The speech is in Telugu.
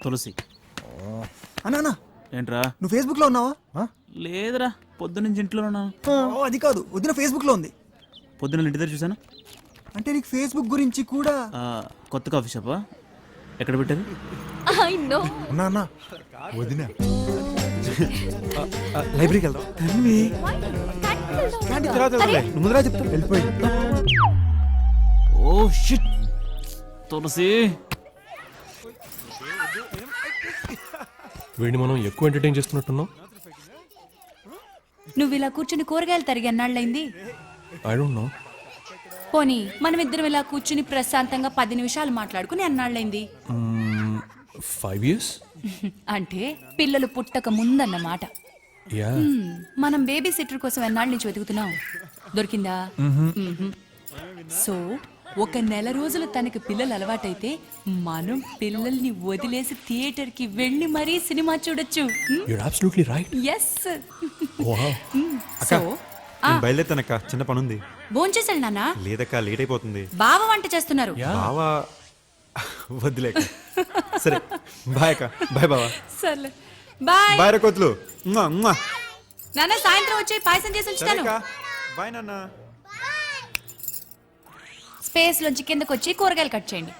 తులసి. అన్నా అన్నా, ఏంట్రా? నువ్వు ఫేస్బుక్ లో ఉన్నావా? లేదురా, పొద్దున్నుంచి ఇంట్లో ఉన్నాను. అది కాదు, వదిన ఫేస్బుక్ లో ఉంది. పొద్దున్న ఇంటి దగ్గర చూసాను. అంటే నీకు ఫేస్బుక్ గురించి కూడా? కొత్త కాఫీ షాపా? ఎక్కడ పెట్టారు? I know. అన్నా అన్నా, వదిన లైబ్రరీకి వెళ్దాం. క్యాంటీన్ తర్వాత వెళ్దాంలే. నువ్వు ముందుగా చెప్తా. వెళ్ళిపోయి. ఓ షిట్, తులసి. వీడిని మనం ఎక్కువ ఎంటర్టైన్ చేస్తున్నట్టున్నాం. నువ్వు ఇలా కూర్చుని కూరగాయలు తరిగి అన్నాళ్ళైంది. I don't know. పోనీ మనం ఇద్దరం ఇలా కూర్చుని ప్రశాంతంగా 10 నిమిషాలు మాట్లాడుకుని అన్నాళ్ళైంది. 5 years. అంటే పిల్లలు పుట్టక ముందన్నమాట. యా. మనం బేబీ సిట్టర్ కోసం ఎన్నాళ్ళ నుంచి వెతుకుతున్నాం. దొరికిందా? సో ఒక నెల రోజులు తనకి పిల్లలు అలవాటైతే మనం పిల్లల్ని వదిలేసి థియేటర్ కి వెళ్ళి మరీ సినిమా చూడొచ్చు. You're absolutely right. Yes. Wow. So నేను బయలుదేరుతానక్క, చిన్న పని ఉంది. భోంచేసాడు నాన్న. లేదక్క, లేట్ అయిపోతుంది. బావ వంట చేస్తున్నారు. బావా వద్దులేక. సరే బాయ్ అక్క. బాయ్ బావా. సర్లే బాయ్. బాయ్ రకోతులు. నాన్న సాయంత్రం వచ్చి పాయసం చేసి ఉంచుతాను. బాయ్ నాన్న. స్పేస్ లోంచి కిందకు వచ్చి కూరగాయలు కట్ చేయండి.